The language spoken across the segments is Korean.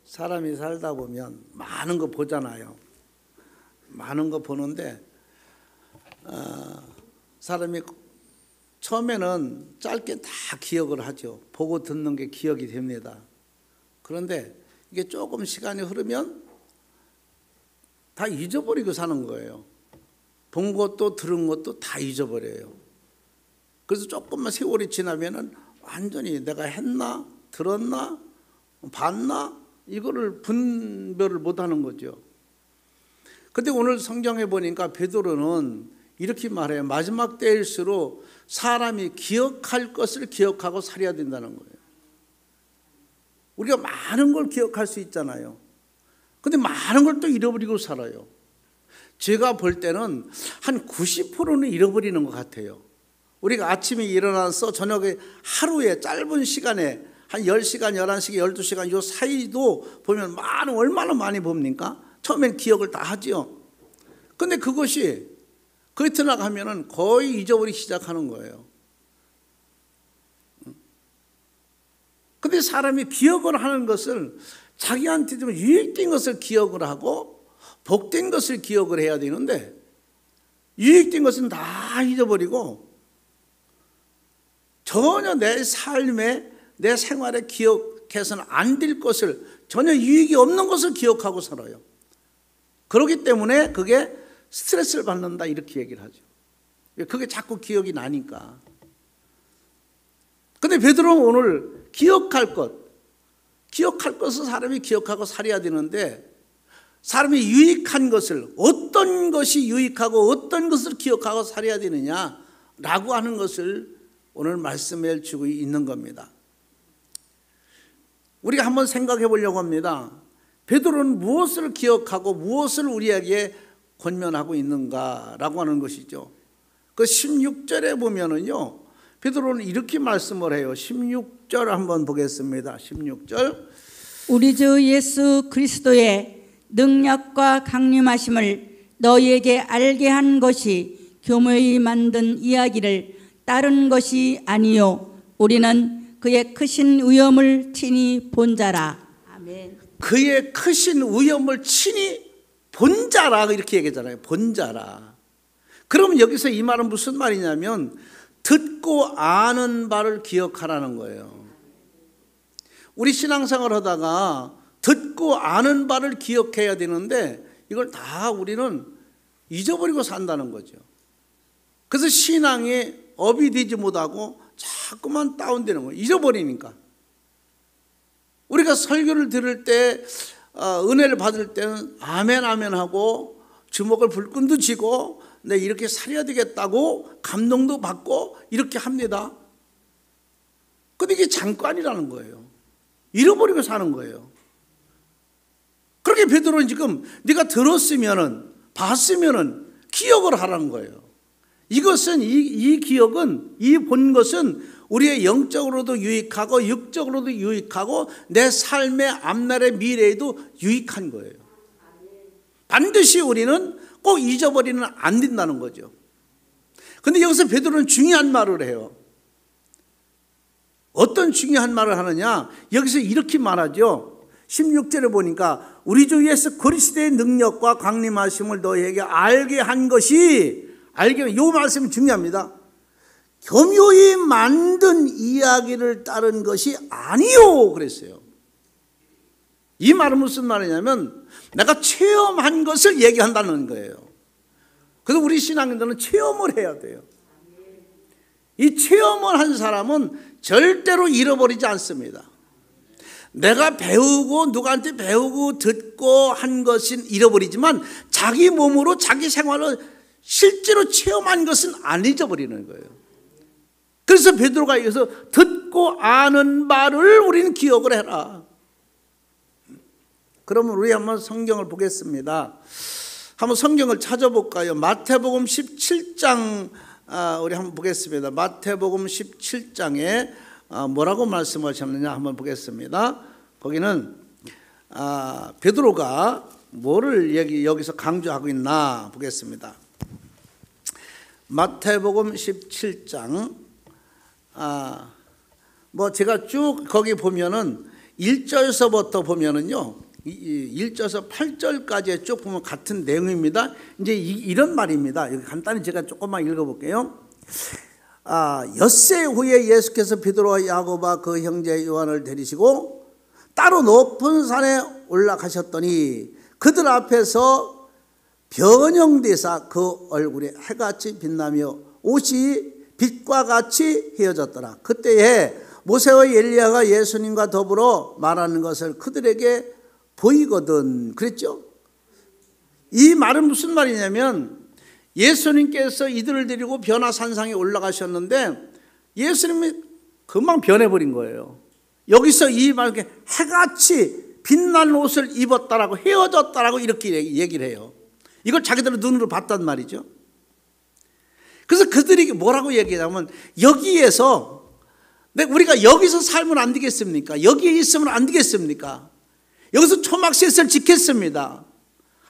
사람이 살다 보면 많은 거 보잖아요. 많은 거 보는데 사람이 처음에는 짧게 다 기억을 하죠. 보고 듣는 게 기억이 됩니다. 그런데 이게 조금 시간이 흐르면 다 잊어버리고 사는 거예요. 본 것도 들은 것도 다 잊어버려요. 그래서 조금만 세월이 지나면은 완전히 내가 했나 들었나 봤나 이거를 분별을 못하는 거죠. 근데 오늘 성경에 보니까 베드로는 이렇게 말해요. 마지막 때일수록 사람이 기억할 것을 기억하고 살아야 된다는 거예요. 우리가 많은 걸 기억할 수 있잖아요. 근데 많은 걸 또 잃어버리고 살아요. 제가 볼 때는 한 90%는 잃어버리는 것 같아요. 우리가 아침에 일어나서 저녁에 하루에 짧은 시간에 한 10시간, 11시간, 12시간 이 사이도 보면 얼마나 많이 봅니까? 처음엔 기억을 다 하죠. 근데 그것이 그 이튿날 가면은 거의 잊어버리기 시작하는 거예요. 근데 사람이 기억을 하는 것을 자기한테 좀 유익된 것을 기억을 하고 복된 것을 기억을 해야 되는데 유익된 것은 다 잊어버리고 전혀 내 삶에 내 생활에 기억해서는 안 될 것을 전혀 유익이 없는 것을 기억하고 살아요. 그렇기 때문에 그게 스트레스를 받는다 이렇게 얘기를 하죠. 그게 자꾸 기억이 나니까. 근데 베드로는 오늘 기억할 것을 사람이 기억하고 살아야 되는데 사람이 유익한 것을 어떤 것이 유익하고 어떤 것을 기억하고 살아야 되느냐라고 하는 것을 오늘 말씀해 주고 있는 겁니다. 우리가 한번 생각해 보려고 합니다. 베드로는 무엇을 기억하고 무엇을 우리에게 권면하고 있는가라고 하는 것이죠. 그 16절에 보면은요, 베드로는 이렇게 말씀을 해요. 16절 한번 보겠습니다. 16절. 우리 주 예수 그리스도의 능력과 강림하심을 너희에게 알게 한 것이 교묘히 만든 이야기를 따른 것이 아니요 우리는 그의 크신 위엄을 친히 본 자라. 아멘. 그의 크신 위엄을 친히 본 자라 이렇게 얘기하잖아요. 본 자라. 그러면 여기서 이 말은 무슨 말이냐면 듣고 아는 바를 기억하라는 거예요. 우리 신앙생활 하다가 듣고 아는 바를 기억해야 되는데 이걸 다 우리는 잊어버리고 산다는 거죠. 그래서 신앙이 업이 되지 못하고 자꾸만 다운되는 거예요. 잊어버리니까. 우리가 설교를 들을 때 은혜를 받을 때는 아멘 아멘 하고 주먹을 불끈도 쥐고 내 이렇게 살아야 되겠다고 감동도 받고 이렇게 합니다. 근데 이게 잠깐이라는 거예요. 잃어버리고 사는 거예요. 그렇게 베드로는 지금 네가 들었으면은 봤으면은 기억을 하라는 거예요. 이것은 이 기억은 이 본 것은 우리의 영적으로도 유익하고 육적으로도 유익하고 내 삶의 앞날의 미래에도 유익한 거예요. 반드시 우리는 꼭 잊어버리는 안 된다는 거죠. 그런데 여기서 베드로는 중요한 말을 해요. 어떤 중요한 말을 하느냐? 여기서 이렇게 말하죠. 16절에 보니까 우리 주 예수 그리스도의 능력과 강림하심을 너희에게 알게 한 것이 이 말씀이 중요합니다. 교묘히 만든 이야기를 따른 것이 아니요 그랬어요. 이 말은 무슨 말이냐면 내가 체험한 것을 얘기한다는 거예요. 그래서 우리 신앙인들은 체험을 해야 돼요. 이 체험을 한 사람은 절대로 잃어버리지 않습니다. 내가 배우고 누구한테 배우고 듣고 한 것은 잃어버리지만 자기 몸으로 자기 생활을 실제로 체험한 것은 안 잊어버리는 거예요. 그래서 베드로가 여기서 듣고 아는 바를 우리는 기억을 해라. 그러면 우리 한번 성경을 보겠습니다. 한번 성경을 찾아볼까요? 마태복음 17장 우리 한번 보겠습니다. 마태복음 17장에 뭐라고 말씀하셨느냐 한번 보겠습니다. 거기는 베드로가 뭐를 여기서 강조하고 있나 보겠습니다. 마태복음 17장 제가 쭉 거기 보면은 1절서부터 보면은요, 1절에서 8절까지 쭉 보면 같은 내용입니다. 이제 이런 말입니다. 간단히 제가 조금만 읽어볼게요. 엿새 후에 예수께서 베드로와 야고보와 그 형제 요한을 데리시고 따로 높은 산에 올라가셨더니 그들 앞에서 변형되사 그 얼굴에 해같이 빛나며 옷이 빛과 같이 헤어졌더라. 그때에 모세와 엘리야가 예수님과 더불어 말하는 것을 그들에게 보이거든 그랬죠. 이 말은 무슨 말이냐면 예수님께서 이들을 데리고 변화산상에 올라가셨는데 예수님이 금방 변해버린 거예요. 여기서 이 말에 해같이 빛난 옷을 입었다라고 헤어졌다라고 이렇게 얘기를 해요. 이걸 자기들은 눈으로 봤단 말이죠. 그래서 그들이 뭐라고 얘기하냐면 여기에서 우리가 여기서 살면 안 되겠습니까? 여기에 있으면 안 되겠습니까? 여기서 초막셋을 지켰습니다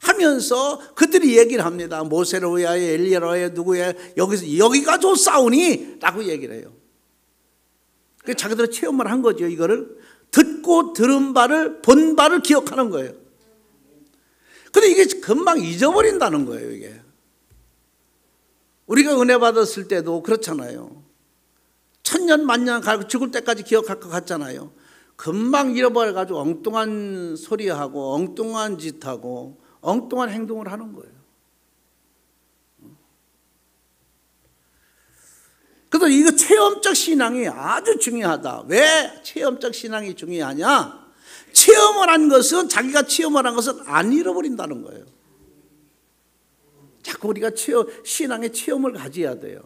하면서 그들이 얘기를 합니다. 모세를 위하여 엘리야를 위하여 누구야 여기가 좋사오니 라고 얘기를 해요. 그래서 자기들은 체험을 한 거죠. 이거를 듣고 들은 바를 본 바를 기억하는 거예요. 근데 이게 금방 잊어버린다는 거예요. 이게 우리가 은혜 받았을 때도 그렇잖아요. 천년 만년 가고 죽을 때까지 기억할 것 같잖아요. 금방 잃어버려가지고 엉뚱한 소리하고 엉뚱한 짓하고 엉뚱한 행동을 하는 거예요. 그래서 이거 체험적 신앙이 아주 중요하다. 왜 체험적 신앙이 중요하냐? 체험을 한 것은 자기가 체험을 한 것은 안 잃어버린다는 거예요. 자꾸 우리가 신앙의 체험을 가져야 돼요.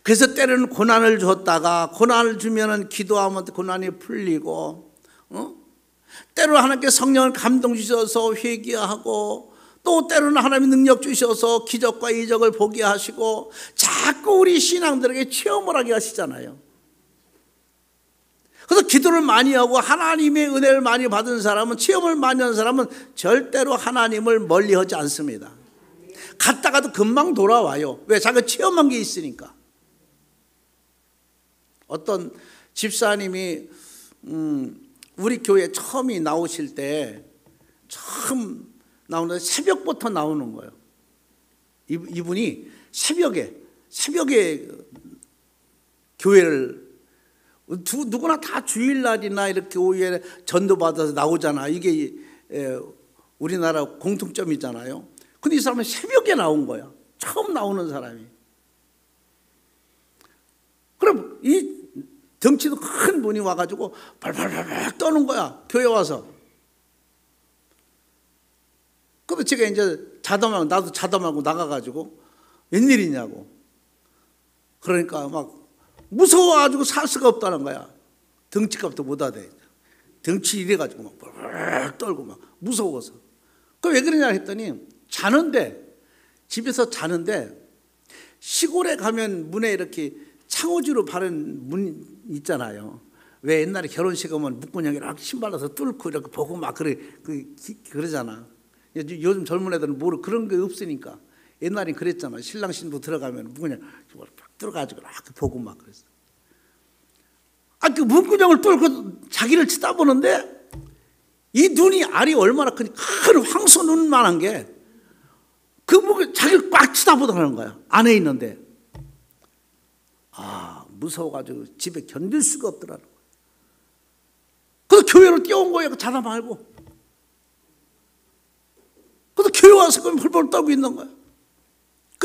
그래서 때로는 고난을 줬다가 고난을 주면은 기도하면 고난이 풀리고, 때로 하나님께 성령을 감동 주셔서 회개하고, 또 때로는 하나님의 능력 주셔서 기적과 이적을 보게 하시고, 자꾸 우리 신앙들에게 체험을 하게 하시잖아요. 그래서 기도를 많이 하고 하나님의 은혜를 많이 받은 사람은, 체험을 많이 한 사람은 절대로 하나님을 멀리하지 않습니다. 갔다가도 금방 돌아와요. 왜? 자기가 체험한 게 있으니까. 어떤 집사님이 우리 교회 처음이 나오실 때 처음 나오는데 새벽부터 나오는 거예요. 이분이 새벽에 교회를 누구나 다 주일날이나 이렇게 오후에 전도받아서 나오잖아. 이게 우리나라 공통점이잖아요. 근데 이 사람은 새벽에 나온 거야. 처음 나오는 사람이. 그럼 이 덩치도 큰 분이 와가지고 발발발 떠는 거야. 교회 와서. 그래서 제가 이제 나도 자담하고 나가가지고 웬일이냐고. 그러니까 막 무서워가지고 살 수가 없다는 거야. 덩치값도 못 하대. 덩치 이래가지고 막 발발 떨고 막 무서워서. 그 왜 그러냐 했더니 집에서 자는데 시골에 가면 문에 이렇게 창호지로 바른 문 있잖아요. 왜 옛날에 결혼식 오면 문구녕에 이렇게 신발라서 뚫고 이렇게 보고 막 그러잖아. 요즘 젊은 애들은 그런 게 없으니까. 옛날엔 그랬잖아. 신랑 신부 들어가면 문구녕 팍 뚫어가지고 이렇게 보고 막 그랬어. 그 문구녕을 뚫고 자기를 쳐다보는데 이 눈이 알이 얼마나 큰 황소 눈만한 게 자기를 꽉 쳐다보더라는 거야. 안에 있는데. 무서워가지고 집에 견딜 수가 없더라는 거야. 그래서 교회로 뛰어온 거예요. 자다 말고. 그래서 교회 와서 펄펄 떨고 있는 거야.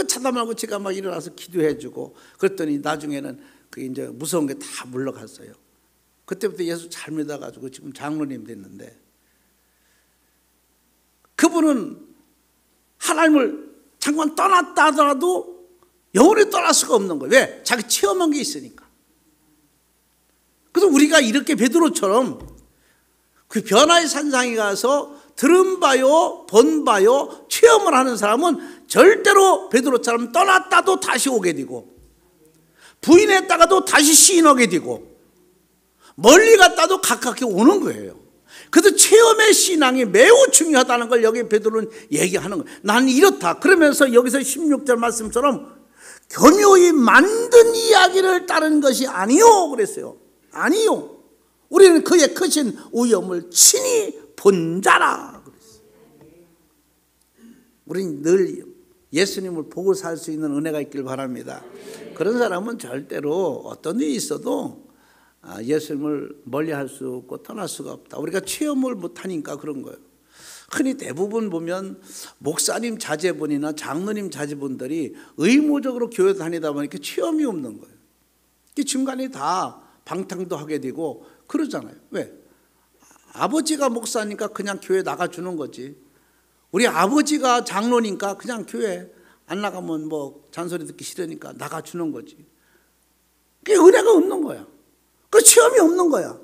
자다 말고 제가 막 일어나서 기도해주고 그랬더니 나중에는 이제 무서운 게 다 물러갔어요. 그때부터 예수 잘 믿어가지고 지금 장로님 됐는데 그분은 하나님을 잠깐 떠났다 하더라도 영원히 떠날 수가 없는 거예요. 왜? 자기 체험한 게 있으니까. 그래서 우리가 이렇게 베드로처럼 그 변화의 산상에 가서 들은 바요, 본 바요, 체험을 하는 사람은 절대로 베드로처럼 떠났다도 다시 오게 되고 부인했다가도 다시 시인하게 되고 멀리 갔다도 가깝게 오는 거예요. 그래서 체험의 신앙이 매우 중요하다는 걸 여기 베드로는 얘기하는 거예요. 나는 이렇다. 그러면서 여기서 16절 말씀처럼 교묘히 만든 이야기를 따른 것이 아니요 그랬어요. 아니요. 우리는 그의 크신 위엄을 친히 본 자라. 우리는 늘 예수님을 보고 살 수 있는 은혜가 있길 바랍니다. 그런 사람은 절대로 어떤 일이 있어도 예수님을 멀리할 수 없고 떠날 수가 없다. 우리가 체험을 못하니까 그런 거예요. 흔히 대부분 보면 목사님 자제분이나 장로님 자제분들이 의무적으로 교회 다니다 보니까 체험이 없는 거예요. 중간에 다 방탕도 하게 되고 그러잖아요. 왜? 아버지가 목사니까 그냥 교회 나가주는 거지. 우리 아버지가 장로니까 그냥 교회 안 나가면 뭐 잔소리 듣기 싫으니까 나가주는 거지. 그게 은혜가 없는 거야. 그 체험이 없는 거야.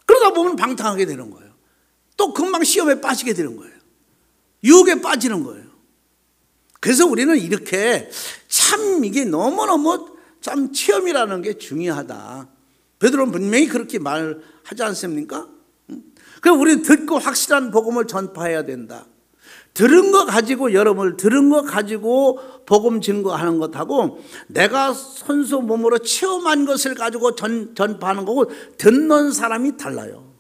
그러다 보면 방탕하게 되는 거예요. 또 금방 시험에 빠지게 되는 거예요. 유혹에 빠지는 거예요. 그래서 우리는 이렇게 참 이게 너무너무 참 체험이라는 게 중요하다. 베드로는 분명히 그렇게 말하지 않습니까? 그럼 우리는 듣고 확실한 복음을 전파해야 된다. 들은 거 가지고 여러분을 들은 거 가지고 복음 증거하는 것하고 내가 손수 몸으로 체험한 것을 가지고 전파하는 거고 듣는 사람이 달라요.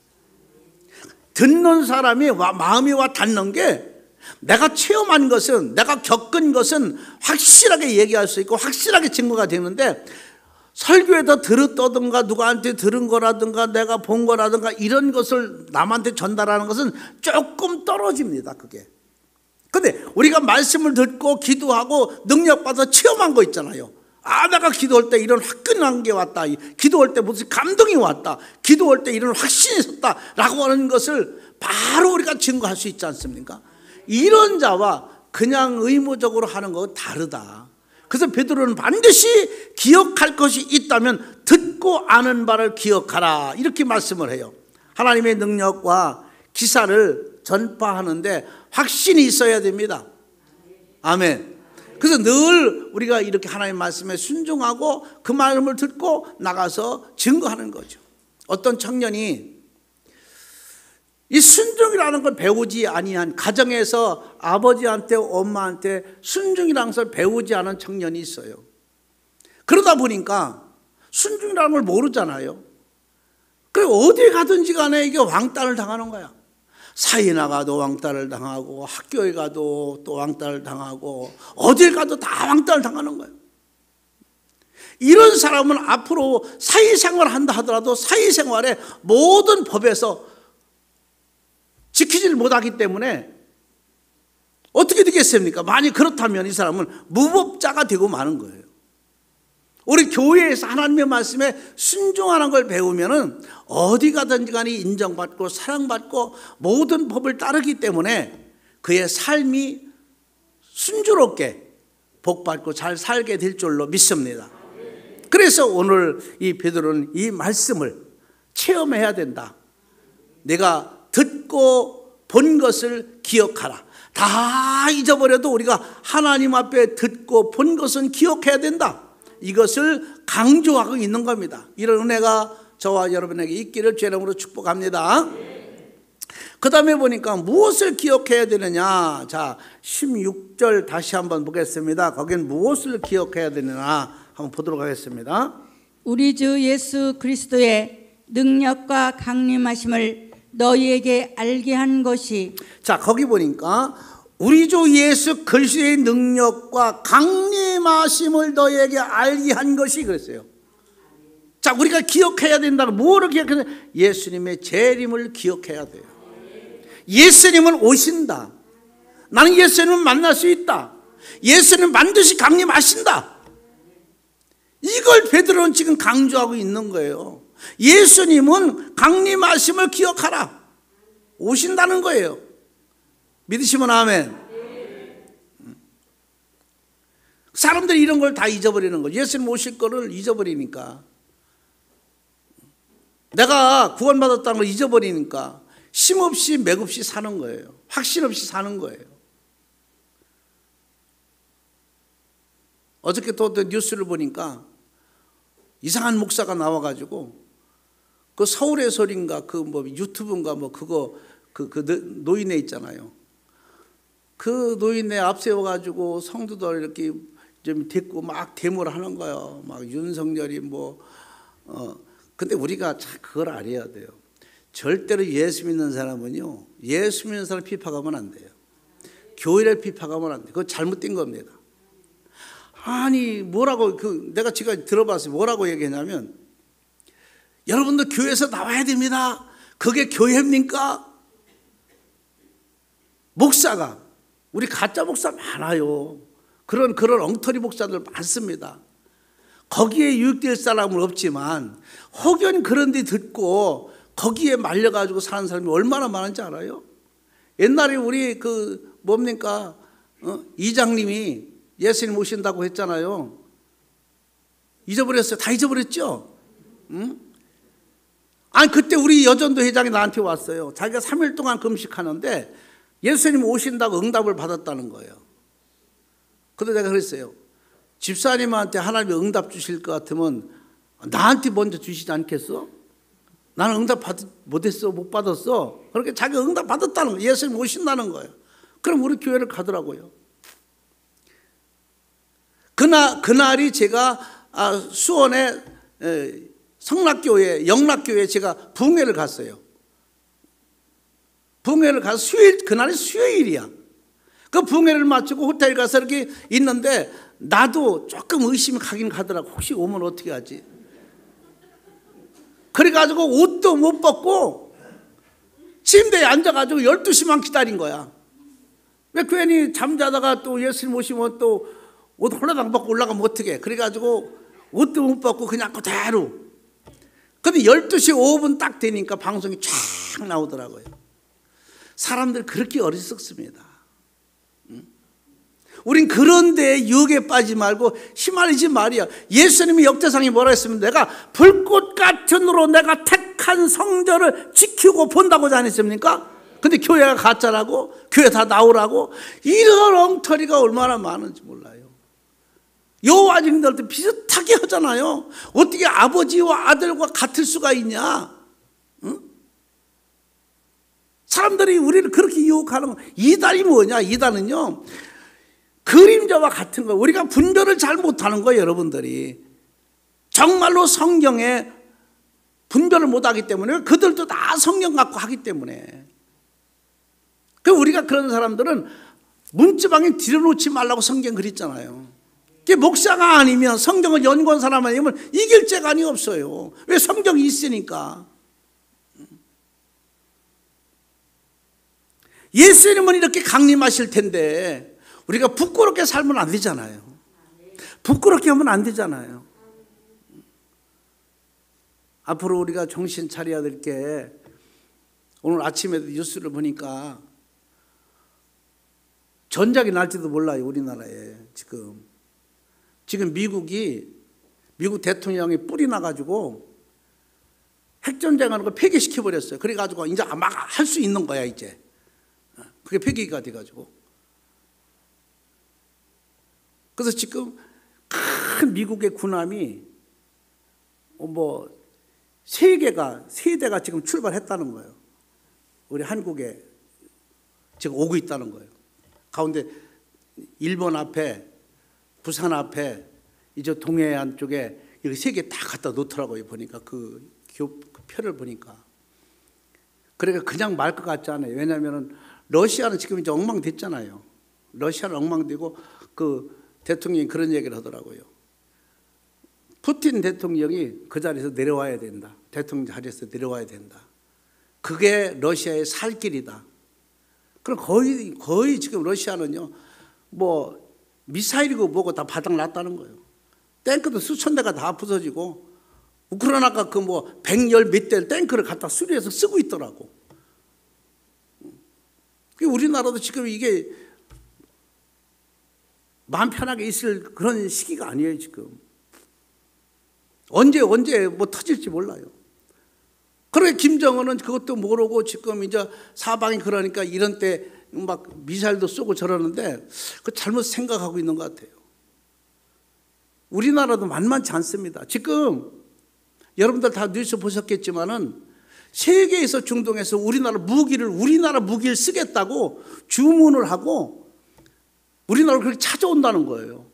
듣는 사람이 마음이 와 닿는 게 내가 체험한 것은 내가 겪은 것은 확실하게 얘기할 수 있고 확실하게 증거가 되는데 설교에다 들었다든가 누구한테 들은 거라든가 내가 본 거라든가 이런 것을 남한테 전달하는 것은 조금 떨어집니다. 그게. 근데 우리가 말씀을 듣고 기도하고 능력받아 체험한 거 있잖아요. 내가 기도할 때 이런 화끈한 게 왔다. 기도할 때 무슨 감동이 왔다. 기도할 때 이런 확신이 있었다. 라고 하는 것을 바로 우리가 증거할 수 있지 않습니까? 이런 자와 그냥 의무적으로 하는 건 다르다. 그래서 베드로는 반드시 기억할 것이 있다면 듣고 아는 바를 기억하라. 이렇게 말씀을 해요. 하나님의 능력과 기사를 전파하는데 확신이 있어야 됩니다. 아멘. 그래서 늘 우리가 이렇게 하나님 말씀에 순종하고 그 말씀을 듣고 나가서 증거하는 거죠. 어떤 청년이 이 순종이라는 걸 배우지 아니한 가정에서 아버지한테 엄마한테 순종이라는 것을 배우지 않은 청년이 있어요. 그러다 보니까 순종이라는 걸 모르잖아요. 그래 어디 가든지 간에 이게 왕따를 당하는 거야. 사회 나가도 왕따를 당하고 학교에 가도 또 왕따를 당하고 어딜 가도 다 왕따를 당하는 거예요. 이런 사람은 앞으로 사회생활을 한다 하더라도 사회생활의 모든 법에서 지키지를 못하기 때문에 어떻게 되겠습니까? 만약 그렇다면 이 사람은 무법자가 되고 마는 거예요. 우리 교회에서 하나님의 말씀에 순종하는 걸 배우면은 어디 가든지 간에 인정받고 사랑받고 모든 법을 따르기 때문에 그의 삶이 순조롭게 복받고 잘 살게 될 줄로 믿습니다. 그래서 오늘 이 베드로는 이 말씀을 체험해야 된다. 내가 듣고 본 것을 기억하라. 다 잊어버려도 우리가 하나님 앞에 듣고 본 것은 기억해야 된다. 이것을 강조하고 있는 겁니다. 이런 은혜가 저와 여러분에게 있기를 주의 이름으로 축복합니다. 그 다음에 보니까 무엇을 기억해야 되느냐. 자, 16절 다시 한번 보겠습니다. 거긴 무엇을 기억해야 되느냐 한번 보도록 하겠습니다. 우리 주 예수 그리스도의 능력과 강림하심을 너희에게 알게 한 것이. 자, 거기 보니까 우리 주 예수 그리스도의 능력과 강림하심을 너희에게 알게 한 것이 그랬어요. 자, 우리가 기억해야 된다는 뭐를 기억해야 돼요? 예수님의 재림을 기억해야 돼요. 예수님은 오신다. 나는 예수님을 만날 수 있다. 예수님은 반드시 강림하신다. 이걸 베드로는 지금 강조하고 있는 거예요. 예수님은 강림하심을 기억하라. 오신다는 거예요. 믿으시면 아멘. 사람들이 이런 걸 다 잊어버리는 거예요. 예수님 오실 거를 잊어버리니까. 내가 구원받았다는 걸 잊어버리니까 힘없이 맥없이 사는 거예요. 확신 없이 사는 거예요. 어저께 또 뉴스를 보니까 이상한 목사가 나와가지고 그 서울의 소리인가 그 뭐 유튜브인가 뭐 그거 그 노인네 있잖아요. 그 노인네 앞세워가지고 성도들 이렇게 좀 데리고 막 데모를 하는 거예요. 막 윤석열이 뭐 근데 우리가 참 그걸 알아야 돼요. 절대로 예수 믿는 사람은요, 예수 믿는 사람 비판하면 안 돼요. 교회를 비판하면 안 돼요. 그거 잘못된 겁니다. 아니 뭐라고 내가 지금 들어봤어요. 뭐라고 얘기했냐면, 여러분들 교회에서 나와야 됩니다. 그게 교회입니까? 목사가, 우리 가짜 목사 많아요. 그런 엉터리 목사들 많습니다. 거기에 유익될 사람은 없지만 혹연 그런 데 듣고 거기에 말려가지고 사는 사람이 얼마나 많은지 알아요? 옛날에 우리 이장님이 예수님 오신다고 했잖아요. 잊어버렸어요. 다 잊어버렸죠? 응? 아니 그때 우리 여전도 회장이 나한테 왔어요. 자기가 3일 동안 금식하는데 예수님 오신다고 응답을 받았다는 거예요. 그래서 내가 그랬어요. 집사님한테 하나님이 응답 주실 것 같으면 나한테 먼저 주시지 않겠어? 나는 응답 못했어, 못 받았어. 그렇게 자기가 응답 받았다는 거예요. 예수님 오신다는 거예요. 그럼 우리 교회를 가더라고요. 그날이 제가 수원의 성락교회, 영락교회에 제가 부흥회를 갔어요. 부흥회를 가서 그날이 수요일이야. 그 부흥회를 마치고 호텔 가서 이렇게 있는데 나도 조금 의심이 가긴 가더라고. 혹시 오면 어떻게 하지? 그래가지고 옷도 못 벗고 침대에 앉아가지고 12시만 기다린 거야. 왜 괜히 잠자다가 또 예수님 오시면 또 옷 홀라당 벗고 올라가면 어떡해. 그래가지고 옷도 못 벗고 그냥 그대로. 근데 12시 5분 딱 되니까 방송이 쫙 나오더라고요. 사람들 그렇게 어리석습니다. 우린 그런 데에 유혹에 빠지지 말고 휘말리지 말이야. 예수님이 역대상에 뭐라 했으면, 내가 불꽃 같은 으로 내가 택한 성전을 지키고 본다고 하지 않았습니까? 근데 교회가 가짜라고, 교회 다 나오라고. 이런 엉터리가 얼마나 많은지 몰라요. 여호와 증인들도 비슷하게 하잖아요. 어떻게 아버지와 아들과 같을 수가 있냐? 응? 사람들이 우리를 그렇게 유혹하는 거. 이단이 뭐냐? 이단은요, 그림자와 같은 거예요. 우리가 분별을 잘 못하는 거예요. 여러분들이 정말로 성경에 분별을 못하기 때문에, 그들도 다 성경 갖고 하기 때문에. 우리가 그런 사람들은 문지방에 들여놓지 말라고 성경 그랬잖아요. 목사가 아니면, 성경을 연구한 사람 아니면 이길 재간이 없어요. 왜? 성경이 있으니까. 예수님은 이렇게 강림하실 텐데 우리가 부끄럽게 살면 안 되잖아요. 부끄럽게 하면 안 되잖아요. 앞으로 우리가 정신 차려야 될 게, 오늘 아침에도 뉴스를 보니까 전작이 날지도 몰라요. 우리나라에 지금 미국 대통령이 뿔이 나가지고 핵전쟁하는 걸 폐기시켜버렸어요. 그래가지고 이제 막 할 수 있는 거야 이제. 그게 폐기가 돼가지고. 그래서 지금 큰 미국의 군함이 세 대가 지금 출발했다는 거예요. 우리 한국에 지금 오고 있다는 거예요. 가운데 일본 앞에, 부산 앞에, 이제 동해안 쪽에 이렇게 세 개 다 갖다 놓더라고요. 보니까 그 표를 보니까. 그러니까 그냥 말 것 같지 않아요. 왜냐하면 러시아는 지금 이제 엉망됐잖아요. 러시아는 엉망되고, 그 대통령이 그런 얘기를 하더라고요. 푸틴 대통령이 그 자리에서 내려와야 된다. 대통령 자리에서 내려와야 된다. 그게 러시아의 살 길이다. 그럼 거의 지금 러시아는요, 미사일이고 뭐고 다 바닥 났다는 거예요. 탱크도 수천 대가 다 부서지고, 우크라이나가 110 몇 대 탱크를 갖다 수리해서 쓰고 있더라고. 우리나라도 지금 이게 마음 편하게 있을 그런 시기가 아니에요, 지금. 언제 터질지 몰라요. 그러게 김정은은 그것도 모르고 지금 이제 사방이 그러니까 이런 때 막 미사일도 쏘고 저러는데, 그 잘못 생각하고 있는 것 같아요. 우리나라도 만만치 않습니다. 지금 여러분들 다 뉴스 보셨겠지만은 세계에서 중동에서 우리나라 무기를 쓰겠다고 주문을 하고 우리나라를 그렇게 찾아온다는 거예요.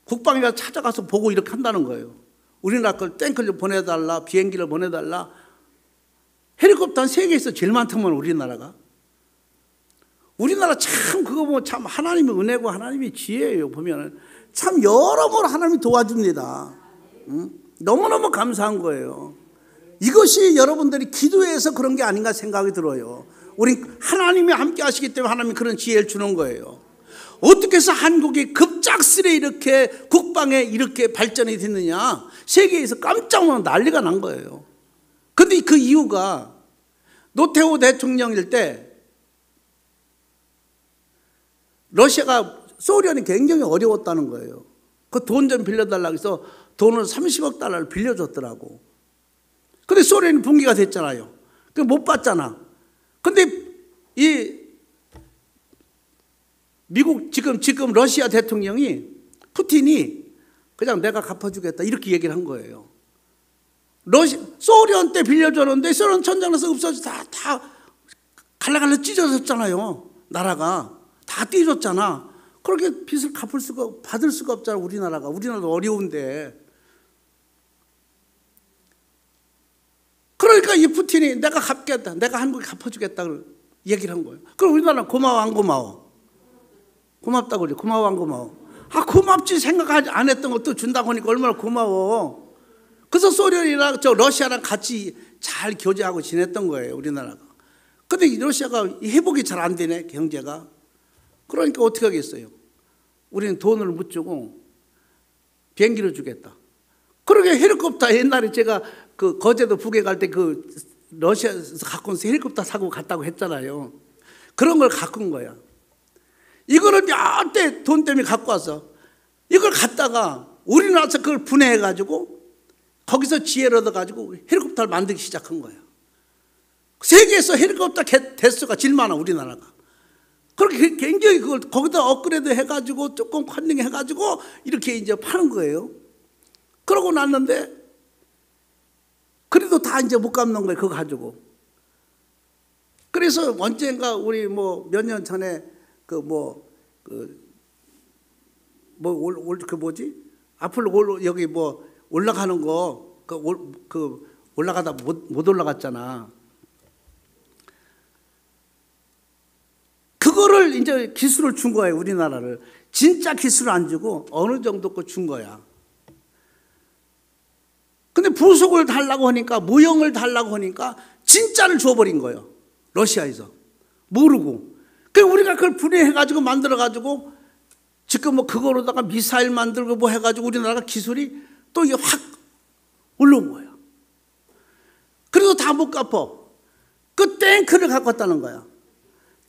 국방위가 찾아가서 보고 이렇게 한다는 거예요. 우리나라 걸 탱크를 보내달라, 비행기를 보내달라. 헬리콥터는 세계에서 제일 많다면 우리나라가. 우리나라 참 그거 보면 참 하나님의 은혜고 하나님의 지혜예요. 보면은 참 여러모로 하나님이 도와줍니다. 너무너무 감사한 거예요. 이것이 여러분들이 기도해서 그런 게 아닌가 생각이 들어요. 우리 하나님이 함께 하시기 때문에 하나님이 그런 지혜를 주는 거예요. 어떻게 해서 한국이 급작스레 이렇게 국방에 이렇게 발전이 됐느냐. 세계에서 깜짝 놀라 난리가 난 거예요. 그런데 그 이유가 노태우 대통령일 때 러시아가 소련이 굉장히 어려웠다는 거예요. 그 돈 좀 빌려달라고 해서 돈을 30억 달러를 빌려줬더라고. 근데 소련이 붕괴가 됐잖아요. 그 못 받잖아. 근데 이 미국 지금 러시아 대통령이 푸틴이 그냥 내가 갚아주겠다 이렇게 얘기를 한 거예요. 소련 때 빌려줬는데 소련 천장에서 없어져 다 갈라갈라 찢어졌잖아요. 나라가 다 찢어졌잖아. 그렇게 빚을 받을 수가 없잖아. 우리나라도 어려운데. 그러니까 이 푸틴이 내가 갚겠다, 내가 한국에 갚아주겠다 얘기를 한 거예요. 그럼 우리나라는 고마워 안 고마워? 고맙다고 그래. 고마워 안 고마워? 고맙지. 생각 안 했던 것도 준다고 하니까 얼마나 고마워. 그래서 소련이랑 러시아랑 같이 잘 교제하고 지냈던 거예요, 우리나라가. 근데 러시아가 회복이 잘 안 되네, 경제가. 그러니까 어떻게 하겠어요? 우리는 돈을 못 주고 비행기를 주겠다. 그러게 헬리콥터 옛날에 제가 그 거제도 북에 갈 때 그 러시아에서 갖고 온서 헬리콥터 사고 갔다고 했잖아요. 그런 걸 갖고 온 거야. 이거를 몇 대 돈 때문에 갖고 와서 이걸 갖다가 우리나라에서 그걸 분해해가지고 거기서 지혜를 얻어가지고 헬리콥터를 만들기 시작한 거예요. 세계에서 헬리콥터 대수가 제일 많아, 우리나라가. 그렇게 굉장히 그걸 거기다 업그레이드 해가지고 조금 컨닝 해가지고 이렇게 이제 파는 거예요. 그러고 났는데 그래도 다 이제 못 갚는 거예요, 그거 가지고. 그래서 언젠가 우리 뭐 몇 년 전에 앞으로 여기 뭐 올라가는 거 올라가다 못 올라갔잖아. 그거를 이제 기술을 준 거예요, 우리나라를. 진짜 기술을 안 주고 어느 정도 거 준 거야. 근데 부속을 달라고 하니까, 모형을 달라고 하니까 진짜를 줘버린 거예요, 러시아에서. 모르고. 그래서 우리가 그걸 분해해가지고 만들어가지고 지금 뭐 그거로다가 미사일 만들고 뭐 해가지고 우리나라가 기술이 또 이게 확 올라온 거예요. 그래도 다 못 갚아. 그 탱크를 갖고 왔다는 거야.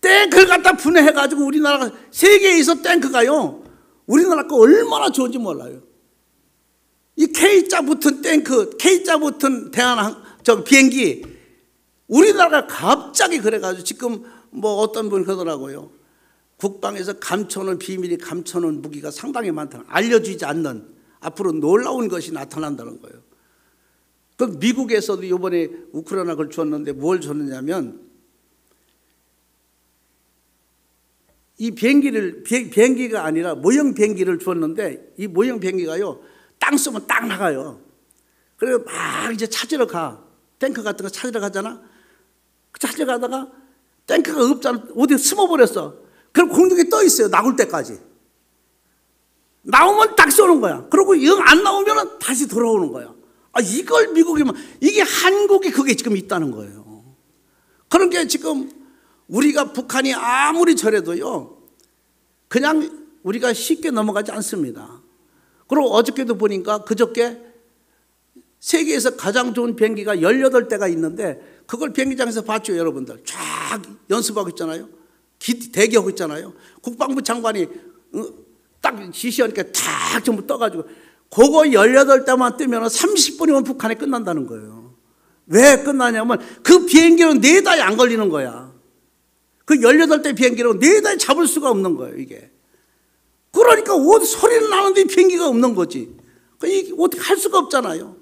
탱크를 갖다 분해해가지고 우리나라가 세계에서 탱크가요, 우리나라 거 얼마나 좋은지 몰라요. 이 K자 붙은 탱크, K자 붙은 비행기, 우리나라가 갑자기 그래가지고 지금 뭐 어떤 분이 그러더라고요. 국방에서 감춰놓은 비밀이 감춰놓은 무기가 상당히 많다. 알려지지 않는 앞으로 놀라운 것이 나타난다는 거예요. 그 미국에서도 이번에 우크라이나 걸 줬는데 뭘 줬느냐면 이 비행기가 아니라 모형 비행기를 줬는데 이 모형 비행기가요, 땅 쏘면 딱 나가요. 그래서 막 이제 찾으러 가. 탱크 같은 거 찾으러 가잖아. 찾으러 가다가 탱크가 없잖아. 어디 숨어버렸어. 그럼 공중에 떠 있어요, 나올 때까지. 나오면 딱 쏘는 거야. 그리고 영 안 나오면 다시 돌아오는 거야. 이걸 미국이면, 이게 한국이 그게 지금 있다는 거예요. 그러니까 지금 우리가 북한이 아무리 저래도요, 그냥 우리가 쉽게 넘어가지 않습니다. 그리고 어저께도 보니까 그저께 세계에서 가장 좋은 비행기가 18대가 있는데 그걸 비행기장에서 봤죠, 여러분들. 쫙 연습하고 있잖아요. 대기하고 있잖아요. 국방부 장관이 딱 지시하니까 탁 전부 떠가지고 그거 18대만 뜨면 30분이면 북한에 끝난다는 거예요. 왜 끝나냐면 그 비행기는 4달이 안 걸리는 거야. 그 18대 비행기는 4달이 잡을 수가 없는 거예요, 이게. 그러니까 소리는 나는데 비행기가 없는 거지. 이게 어떻게 할 수가 없잖아요.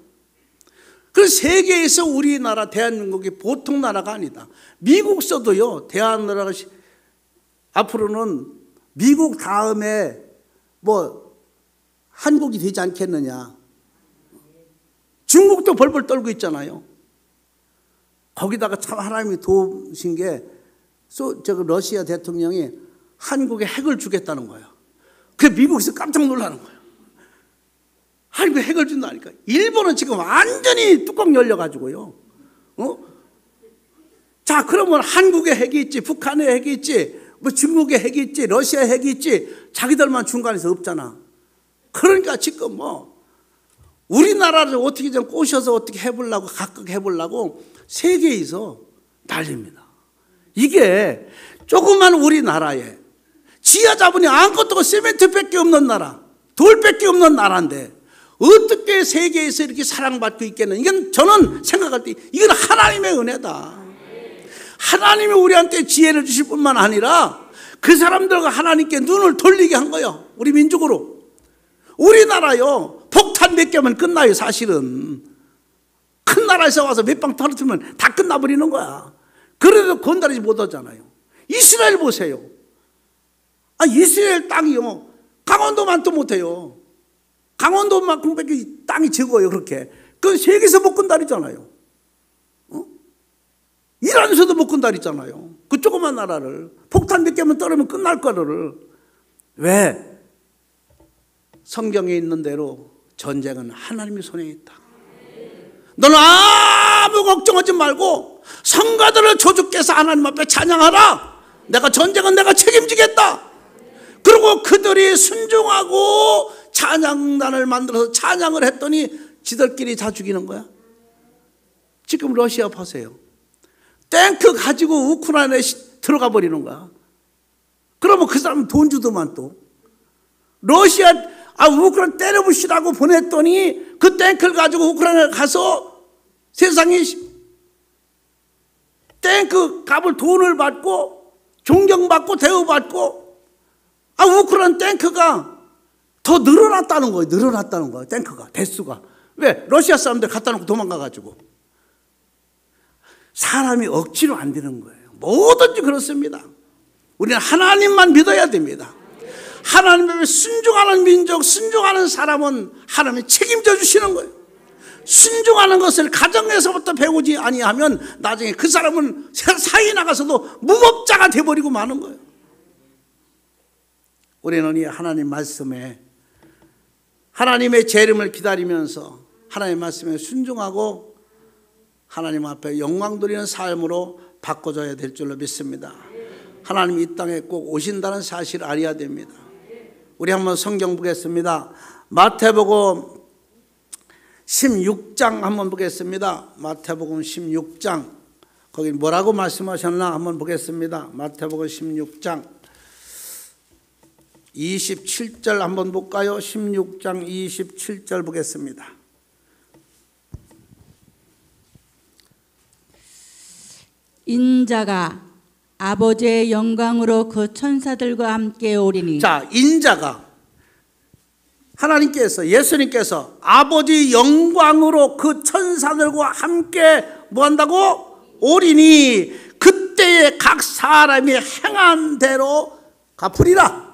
그래서 세계에서 우리나라 대한민국이 보통 나라가 아니다. 미국서도요, 대한나라가 앞으로는 미국 다음에 뭐 한국이 되지 않겠느냐. 중국도 벌벌 떨고 있잖아요. 거기다가 참 하나님이 도우신 게 러시아 대통령이 한국에 핵을 주겠다는 거예요. 그 미국에서 깜짝 놀라는 거예요. 한국에 핵을 준다니까. 일본은 지금 완전히 뚜껑 열려가지고요. 자, 그러면 한국에 핵이 있지, 북한에 핵이 있지, 뭐 중국에 핵이 있지, 러시아에 핵이 있지, 자기들만 중간에서 없잖아. 그러니까 지금 우리나라를 어떻게 좀 꼬셔서 어떻게 해보려고, 각각 해보려고 세계에서 난립니다. 이게 조그만 우리나라에 지하 자본이 아무것도 없고 시멘트밖에 없는 나라, 돌밖에 없는 나라인데 어떻게 세계에서 이렇게 사랑받고 있겠는? 이건 저는 생각할 때 이건 하나님의 은혜다. 하나님이 우리한테 지혜를 주실 뿐만 아니라 그 사람들과 하나님께 눈을 돌리게 한 거예요. 우리 민족으로. 우리나라요, 폭탄 몇 개면 끝나요. 사실은 큰 나라에서 와서 몇 방 터뜨리면 다 끝나버리는 거야. 그래도 건드리지 못하잖아요. 이스라엘 보세요. 이스라엘 땅이요, 강원도만도 못해요. 강원도만큼밖에 땅이 적어요. 그렇게 그 세계에서 못 건드리잖아요. 이란에서도 못 건드리잖아요. 그 조그만 나라를 폭탄 몇 개만 떨어지면 끝날 거를. 왜? 성경에 있는 대로 전쟁은 하나님의 손에 있다. 너는 아무 걱정하지 말고 성가들을 조주께서 하나님 앞에 찬양하라. 내가 전쟁은 내가 책임지겠다. 그리고 그들이 순종하고 찬양단을 만들어서 찬양을 했더니 지들끼리 다 죽이는 거야. 지금 러시아 보세요. 탱크 가지고 우크라이나에 들어가 버리는 거야. 그러면 그 사람은 돈 주더만 또. 러시아, 우크라이나 때려부시라고 보냈더니 그 탱크를 가지고 우크라이나에 가서 세상에 탱크 값을 돈을 받고 존경받고 대우받고 우크라이나 탱크가 더 늘어났다는 거예요. 늘어났다는 거예요. 탱크가 대수가. 왜? 러시아 사람들 갖다 놓고 도망가가지고. 사람이 억지로 안 되는 거예요. 뭐든지 그렇습니다. 우리는 하나님만 믿어야 됩니다. 하나님의 순종하는 민족, 순종하는 사람은 하나님이 책임져 주시는 거예요. 순종하는 것을 가정에서부터 배우지 아니하면 나중에 그 사람은 사회 나가서도 무법자가 돼버리고 마는 거예요. 우리는 이 하나님 말씀에, 하나님의 재림을 기다리면서 하나님 말씀에 순종하고 하나님 앞에 영광 돌리는 삶으로 바꿔줘야 될 줄로 믿습니다. 하나님이 이 땅에 꼭 오신다는 사실을 알아야 됩니다. 우리 한번 성경 보겠습니다. 마태복음 16장 한번 보겠습니다. 마태복음 16장 거기 뭐라고 말씀하셨나 한번 보겠습니다. 마태복음 16장 27절 한번 볼까요? 16장 27절 보겠습니다. 인자가 아버지의 영광으로 그 천사들과 함께 오리니. 자, 인자가 하나님께서, 예수님께서 아버지 영광으로 그 천사들과 함께 뭐 한다고? 오리니 그때에 각 사람이 행한 대로 갚으리라.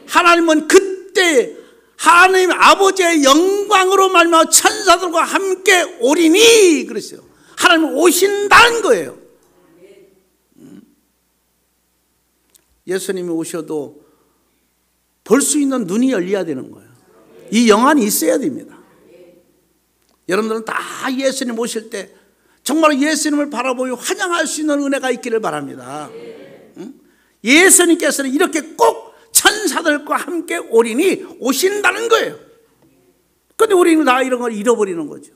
하나님은 그때 하나님 아버지의 영광으로 말미암아 천사들과 함께 오리니 그랬어요. 하나님 오신다는 거예요. 예수님이 오셔도 볼 수 있는 눈이 열려야 되는 거예요. 이 영안이 있어야 됩니다. 여러분들은 다 예수님 오실 때 정말 예수님을 바라보며 환영할 수 있는 은혜가 있기를 바랍니다. 예수님께서는 이렇게 꼭 천사들과 함께 오리니 오신다는 거예요. 그런데 우리는 다 이런 걸 잃어버리는 거죠.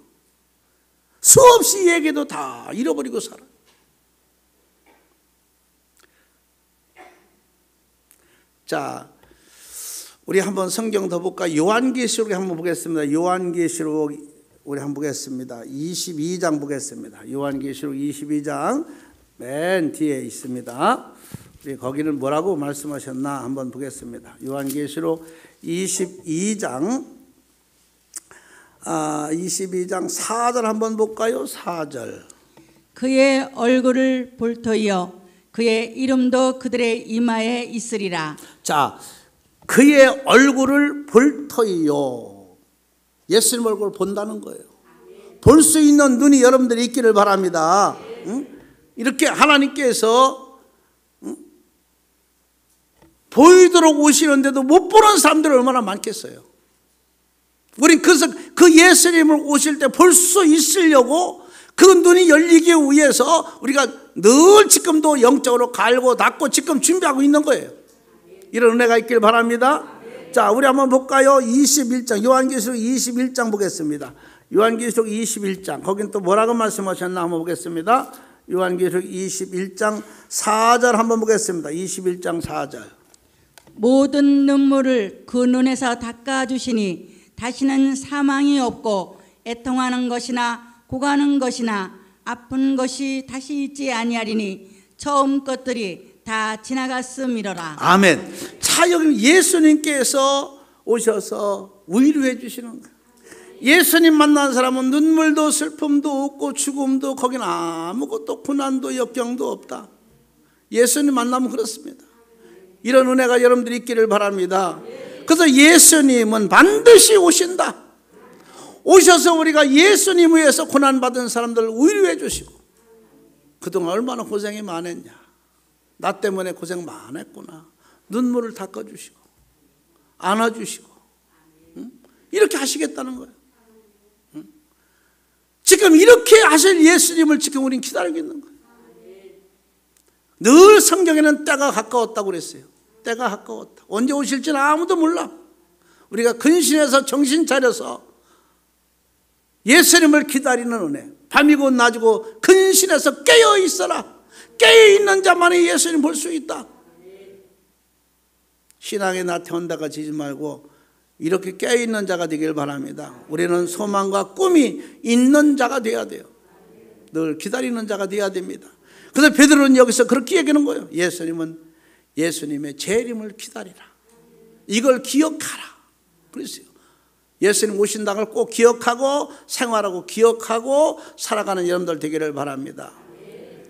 수없이 얘기도 다 잃어버리고 살아. 자, 우리 한번 성경 더 볼까? 요한계시록 한번 보겠습니다. 요한계시록 우리 한번 보겠습니다. 22장 보겠습니다. 요한계시록 22장 맨 뒤에 있습니다. 우리 거기는 뭐라고 말씀하셨나 한번 보겠습니다. 요한계시록 22장 4절 한번 볼까요? 4절. 그의 얼굴을 볼터이여 그의 이름도 그들의 이마에 있으리라. 자, 그의 얼굴을 볼터이요. 예수님 얼굴을 본다는 거예요. 볼 수 있는 눈이 여러분들이 있기를 바랍니다. 응? 이렇게 하나님께서 보이도록 오시는데도 못 보는 사람들이 얼마나 많겠어요. 우린 그래서 그 예수님을 오실 때 볼 수 있으려고 그 눈이 열리기 위해서 우리가 늘 지금도 영적으로 갈고 닦고 지금 준비하고 있는 거예요. 이런 은혜가 있길 바랍니다. 자, 우리 한번 볼까요? 21장, 요한계시록 21장 보겠습니다. 요한계시록 21장, 거긴 또 뭐라고 말씀하셨나 한번 보겠습니다. 요한계시록 21장 4절 한번 보겠습니다. 21장 4절. 모든 눈물을 그 눈에서 닦아주시니 다시는 사망이 없고 애통하는 것이나 고가는 것이나 아픈 것이 다시 있지 아니하리니 처음 것들이 다 지나갔음이로라. 아멘. 자, 여기 예수님께서 오셔서 위로해 주시는 거예요. 예수님 만난 사람은 눈물도 슬픔도 없고 죽음도 거긴 아무것도 고난도 역경도 없다. 예수님 만나면 그렇습니다. 이런 은혜가 여러분들이 있기를 바랍니다. 그래서 예수님은 반드시 오신다. 오셔서 우리가 예수님 위해서 고난받은 사람들을 위로해 주시고, 그동안 얼마나 고생이 많았냐, 나 때문에 고생 많았구나, 눈물을 닦아주시고 안아주시고, 이렇게 하시겠다는 거예요. 지금 이렇게 하실 예수님을 지금 우리는 기다리고 있는 거예요. 늘 성경에는 때가 가까웠다고 그랬어요. 때가 가까웠다. 언제 오실지는 아무도 몰라. 우리가 근신해서 정신 차려서 예수님을 기다리는 은혜, 밤이고 낮이고 근신해서 깨어 있어라. 깨어 있는 자만이 예수님 볼 수 있다. 신앙의 나태 혼다가 지지 말고 이렇게 깨어 있는 자가 되길 바랍니다. 우리는 소망과 꿈이 있는 자가 되어야 돼요. 늘 기다리는 자가 되어야 됩니다. 그래서 베드로는 여기서 그렇게 얘기하는 거예요. 예수님은 예수님의 재림을 기다리라. 이걸 기억하라. 그랬어요. 예수님 오신다는 걸 꼭 기억하고 생활하고 기억하고 살아가는 여러분들 되기를 바랍니다.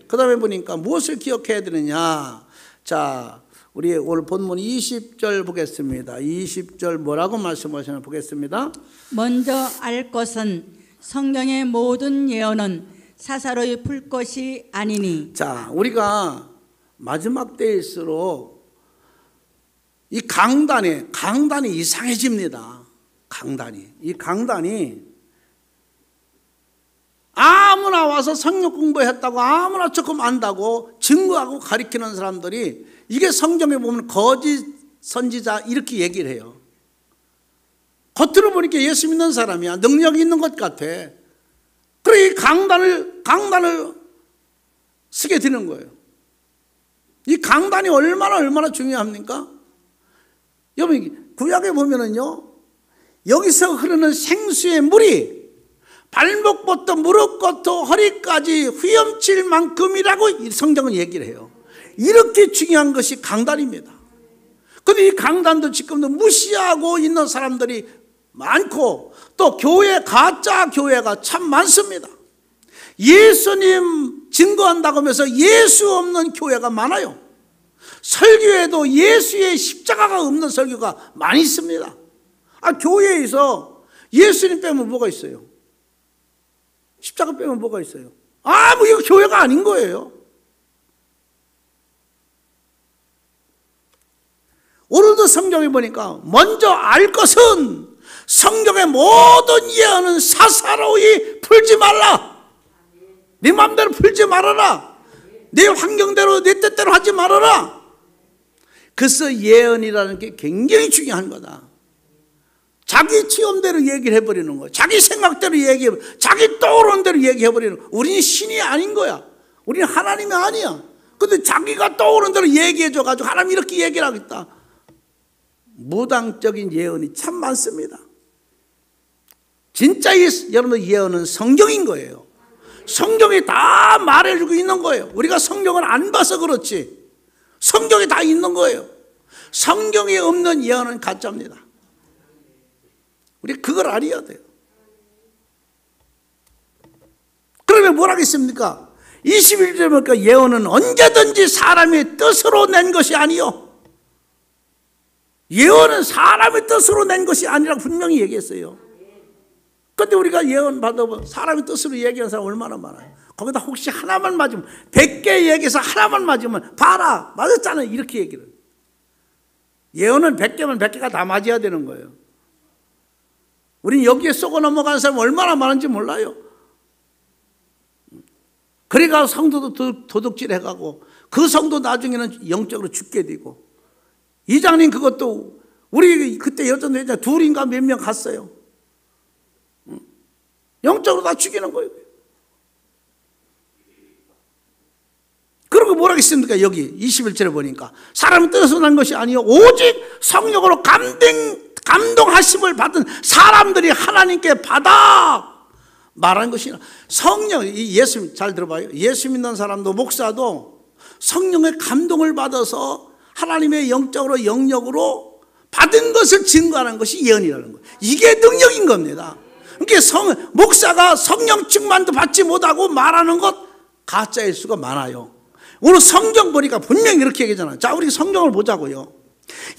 그 다음에 보니까 무엇을 기억해야 되느냐. 자, 우리 오늘 본문 20절 보겠습니다. 20절 뭐라고 말씀하시나 보겠습니다. 먼저 알 것은 성경의 모든 예언은 사사로이 풀 것이 아니니. 자, 우리가 마지막 때일수록 이 강단이 이상해집니다. 이 강단이 아무나 와서 성경 공부했다고 아무나 조금 안다고 증거하고 가리키는 사람들이, 이게 성경에 보면 거짓 선지자 이렇게 얘기를 해요. 겉으로 보니까 예수 믿는 사람이야. 능력이 있는 것 같아. 그래, 이 강단을 쓰게 되는 거예요. 이 강단이 얼마나 중요합니까? 여러분, 구약에 보면은요, 여기서 흐르는 생수의 물이 발목부터 무릎부터 허리까지 휘엄칠 만큼이라고 성경은 얘기를 해요. 이렇게 중요한 것이 강단입니다. 그런데 이 강단도 지금도 무시하고 있는 사람들이 많고, 또 가짜 교회가 참 많습니다. 예수님 증거한다고 하면서 예수 없는 교회가 많아요. 설교에도 예수의 십자가가 없는 설교가 많이 있습니다. 교회에서 예수님 빼면 뭐가 있어요? 십자가 빼면 뭐가 있어요? 이거 교회가 아닌 거예요. 오늘도 성경에 보니까 먼저 알 것은 성경의 모든 예언은 사사로이 풀지 말라. 네 마음대로 풀지 말아라. 내 환경대로 내 뜻대로 하지 말아라. 그래서 예언이라는 게 굉장히 중요한 거다. 자기 체험대로 얘기를 해버리는 거야. 자기 생각대로 자기 떠오르는 대로 얘기해버리는 거야. 우리는 신이 아닌 거야. 우리는 하나님이 아니야. 근데 자기가 떠오르는 대로 얘기해줘가지고 하나님 이렇게 얘기를 하겠다. 무당적인 예언이 참 많습니다. 진짜 여러분, 예언은 성경인 거예요. 성경이 다 말해주고 있는 거예요. 우리가 성경을 안 봐서 그렇지 성경에 다 있는 거예요. 성경에 없는 예언은 가짜입니다. 우리 그걸 알아야 돼요. 그러면 뭘 하겠습니까? 21절에 보니까 예언은 언제든지 사람의 뜻으로 낸 것이 아니요, 예언은 사람의 뜻으로 낸 것이 아니라고 분명히 얘기했어요. 근데 우리가 예언 받아보면 사람의 뜻으로 얘기하는 사람 얼마나 많아요. 거기다 혹시 하나만 맞으면 100개 얘기해서 하나만 맞으면 봐라 맞았잖아요 이렇게 얘기를. 예언은 100개면 100개가 다 맞아야 되는 거예요. 우린 여기에 쏘고 넘어가는 사람 얼마나 많은지 몰라요. 그래가 성도도 도둑질 해가고 그 성도 나중에는 영적으로 죽게 되고, 이장님 그것도 우리 그때 여전 회장 둘인가 몇 명 갔어요. 영적으로 다 죽이는 거예요. 그리고 뭐라고 했습니까? 여기 21절에 보니까 사람은 뜻에서 난 것이 아니요 오직 성령으로 감동하심을 받은 사람들이 하나님께 받아 말한 것이나. 성령, 예수 잘 들어봐요. 예수 믿는 사람도 목사도 성령의 감동을 받아서 하나님의 영적으로 영역으로 받은 것을 증거하는 것이 예언이라는 거예요. 이게 능력인 겁니다. 그러니까 목사가 성령 충만도 받지 못하고 말하는 것 가짜일 수가 많아요. 오늘 성경 보니까 분명히 이렇게 얘기하잖아요. 자, 우리 성경을 보자고요.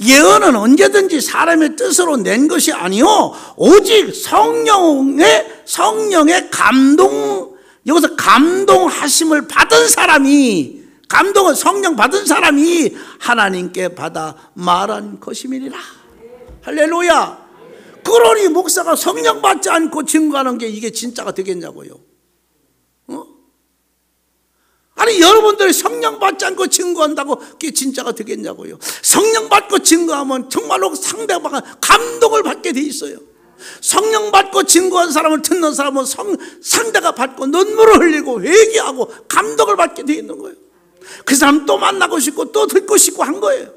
예언은 언제든지 사람의 뜻으로 낸 것이 아니요 오직 성령의 감동, 여기서 감동하심을 받은 사람이, 감동을 성령 받은 사람이 하나님께 받아 말한 것임이니라. 할렐루야. 그러니 목사가 성령 받지 않고 증거하는 게 이게 진짜가 되겠냐고요. 아니 여러분들이 성령 받지 않고 증거한다고 그게 진짜가 되겠냐고요. 성령 받고 증거하면 정말로 상대방은 감동을 받게 돼 있어요. 성령 받고 증거한 사람을 듣는 사람은 상대가 받고 눈물을 흘리고 회개하고 감동을 받게 돼 있는 거예요. 그 사람 또 만나고 싶고 또 듣고 싶고 한 거예요.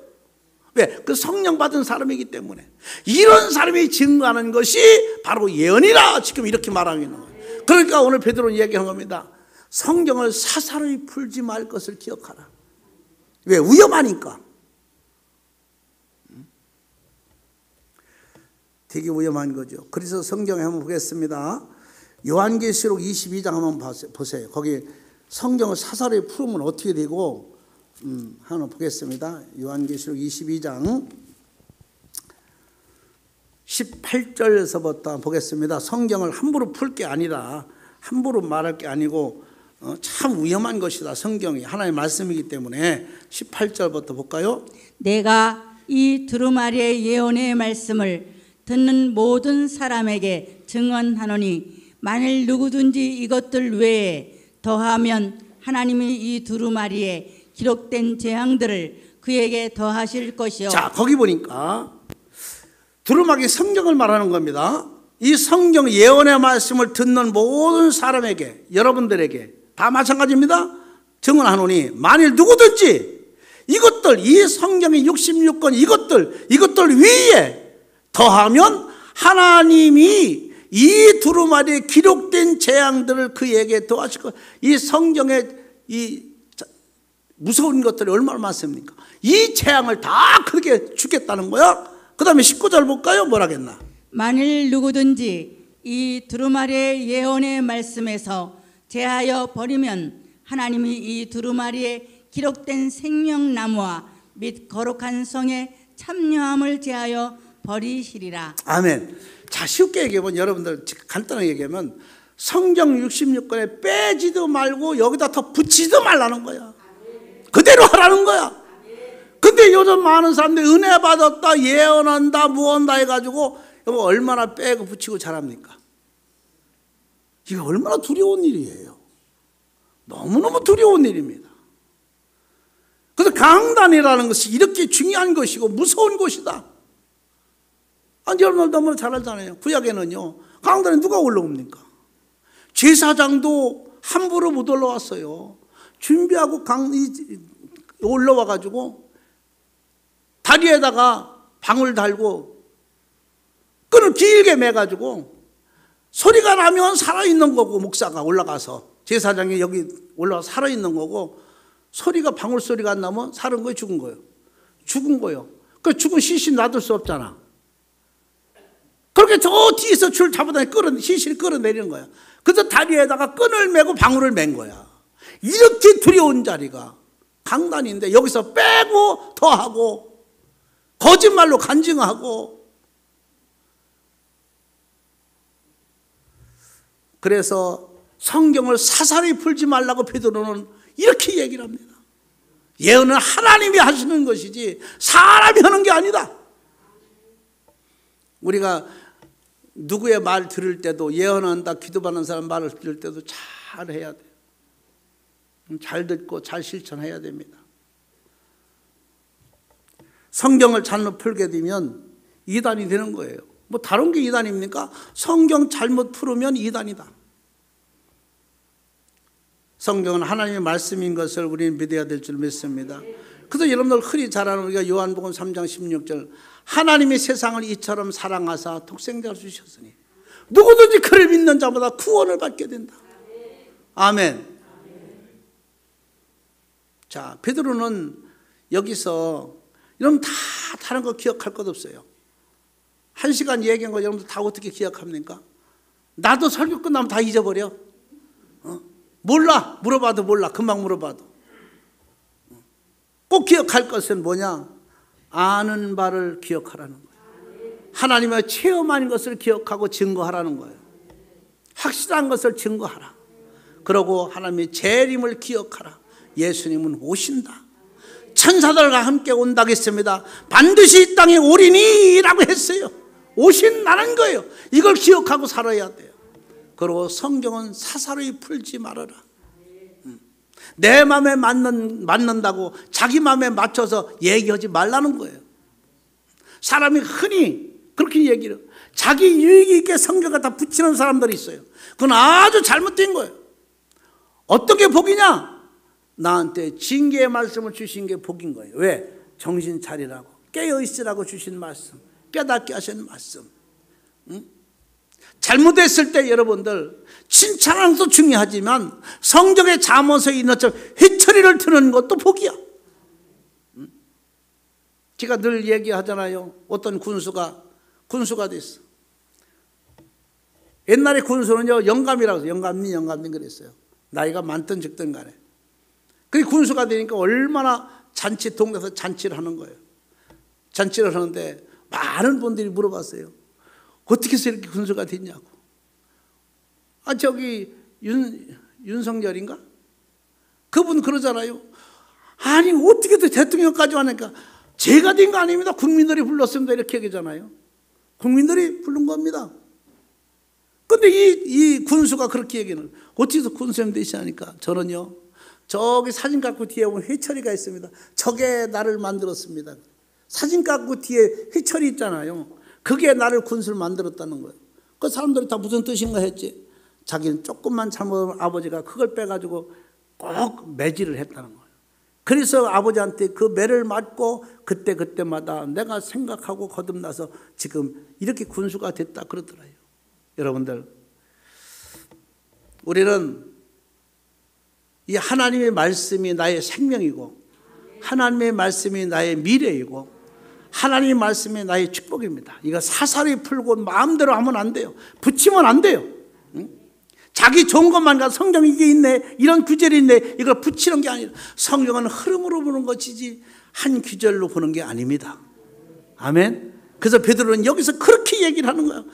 왜? 그 성령 받은 사람이기 때문에. 이런 사람이 증거하는 것이 바로 예언이라 지금 이렇게 말하고 있는 거예요. 그러니까 오늘 베드로는 얘기한 겁니다. 성경을 사사로이 풀지 말 것을 기억하라. 왜? 위험하니까. 되게 위험한 거죠. 그래서 성경에 한번 보겠습니다. 요한계시록 22장 한번 보세요. 거기 성경을 사사로이 풀으면 어떻게 되고 한번 보겠습니다. 요한계시록 22장 18절에서부터 보겠습니다. 성경을 함부로 풀 게 아니라, 함부로 말할 게 아니고 참 위험한 것이다. 성경이 하나님의 말씀이기 때문에 18절부터 볼까요? 내가 이 두루마리의 예언의 말씀을 듣는 모든 사람에게 증언하노니 만일 누구든지 이것들 외에 더하면 하나님이 이 두루마리에 기록된 재앙들을 그에게 더하실 것이요. 자, 거기 보니까 두루마리 성경을 말하는 겁니다. 이 성경 예언의 말씀을 듣는 모든 사람에게, 여러분들에게 다 마찬가지입니다. 증언하노니 만일 누구든지 이것들, 이 성경의 66권 이것들 위에 더하면 하나님이 이 두루마리에 기록된 재앙들을 그에게 더하실 것. 이 성경의 이 무서운 것들이 얼마나 많습니까? 이 재앙을 다 그렇게 주겠다는 거야. 그 다음에 19절 볼까요? 뭐라겠나? 만일 누구든지 이 두루마리의 예언의 말씀에서 제하여 버리면 하나님이 이 두루마리에 기록된 생명나무와 및 거룩한 성의 참여함을 제하여 버리시리라. 아멘. 자, 쉽게 얘기하면, 여러분들 간단하게 얘기하면 성경 66권에 빼지도 말고 여기다 더 붙이지도 말라는 거야. 그대로 하라는 거야. 근데 요즘 많은 사람들이 은혜 받았다, 예언한다, 무언다 해가지고 이거 얼마나 빼고 붙이고 잘합니까? 이게 얼마나 두려운 일이에요. 너무너무 두려운 일입니다. 그래서 강단이라는 것이 이렇게 중요한 것이고 무서운 것이다. 아니, 여러분 너무 잘 알잖아요. 구약에는요, 강단에 누가 올라옵니까? 제사장도 함부로 못 올라왔어요. 준비하고 올라와가지고 다리에다가 방울 달고 끈을 길게 매가지고 소리가 나면 살아있는 거고, 목사가 올라가서 제사장이 여기 올라가서 살아있는 거고, 소리가 방울 소리가 안 나면 살은 거예요, 죽은 거예요? 죽은 거예요. 그 죽은 시신 놔둘 수 없잖아. 그렇게 저 뒤에서 줄 잡아다니 시신을 끌어내리는 거야. 그래서 다리에다가 끈을 매고 방울을 맨 거야. 이렇게 두려운 자리가 강단인데 여기서 빼고 더하고 거짓말로 간증하고, 그래서 성경을 사사로이 풀지 말라고 베드로는 이렇게 얘기를 합니다. 예언은 하나님이 하시는 것이지 사람이 하는 게 아니다. 우리가 누구의 말 들을 때도, 예언한다 기도받는 사람 말을 들을 때도 잘 해야 돼요. 잘 듣고 잘 실천해야 됩니다. 성경을 잘못 풀게 되면 이단이 되는 거예요. 뭐 다른 게 이단입니까? 성경 잘못 풀으면 이단이다. 성경은 하나님의 말씀인 것을 우리는 믿어야 될 줄 믿습니다. 그래서 여러분들 흔히 잘 아는 우리가 요한복음 3장 16절, 하나님이 세상을 이처럼 사랑하사 독생자를 주셨으니 누구든지 그를 믿는 자마다 구원을 받게 된다. 아멘. 자, 베드로는 여기서 여러분 다 다른 거 기억할 것 없어요. 1시간 얘기한 거 여러분들 다 어떻게 기억합니까? 나도 설교 끝나면 다 잊어버려. 몰라. 물어봐도 몰라. 금방 물어봐도. 꼭 기억할 것은 뭐냐? 아는 바를 기억하라는 거예요. 하나님의 체험한 것을 기억하고 증거하라는 거예요. 확실한 것을 증거하라. 그러고 하나님의 재림을 기억하라. 예수님은 오신다. 천사들과 함께 온다고 했습니다. 반드시 이 땅에 오리니라고 했어요. 오신다는 거예요. 이걸 기억하고 살아야 돼요. 그리고 성경은 사사로이 풀지 말아라. 내 마음에 맞는다고 자기 마음에 맞춰서 얘기하지 말라는 거예요. 사람이 흔히 그렇게 얘기를 해요. 자기 유익 있게 성경을 다 붙이는 사람들이 있어요. 그건 아주 잘못된 거예요. 어떤 게 복이냐? 나한테 징계의 말씀을 주신 게 복인 거예요. 왜? 정신 차리라고, 깨어있으라고 주신 말씀, 깨닫게 하시는 말씀. 잘못했을 때 여러분들 칭찬하는 것도 중요하지만 성경의 잠언서에 있는 것처럼 회초리를 드는 것도 복이야. 제가 늘 얘기하잖아요. 어떤 군수가 됐어. 옛날에 군수는요, 영감이라고 해서 영감님 그랬어요. 나이가 많든 적든 간에. 그 군수가 되니까 얼마나 동네에서 잔치를 하는 거예요. 잔치를 하는데 많은 분들이 물어봤어요. 어떻게 해서 이렇게 군수가 됐냐고. 저기 윤석열인가? 그분 그러잖아요. 아니 어떻게 대통령까지 하니까 제가 된 거 아닙니다. 국민들이 불렀습니다. 이렇게 얘기하잖아요. 국민들이 부른 겁니다. 근데 이 군수가 그렇게 얘기는, 어떻게 해서 군수님 되시냐니까, 저는요, 저기 사진 갖고 뒤에 보면 회초리가 있습니다. 저게 나를 만들었습니다. 사진 갖고 뒤에 회초리 있잖아요. 그게 나를 군수를 만들었다는 거예요. 그 사람들이 다 무슨 뜻인가 했지. 자기는 조금만 잘못하면 아버지가 그걸 빼가지고 꼭 매질을 했다는 거예요. 그래서 아버지한테 그 매를 맞고 그때마다 내가 생각하고 거듭나서 지금 이렇게 군수가 됐다 그러더라고요. 여러분들, 우리는 이 하나님의 말씀이 나의 생명이고, 하나님의 말씀이 나의 미래이고, 하나님의 말씀이 나의 축복입니다. 이거 사사로이 풀고 마음대로 하면 안 돼요. 붙이면 안 돼요. 자기 좋은 것만 가서 성경 이게 있네, 이런 구절이 있네, 이걸 붙이는 게 아니라 성경은 흐름으로 보는 것이지 한 구절로 보는 게 아닙니다. 아멘. 그래서 베드로는 여기서 그렇게 얘기를 하는 거예요.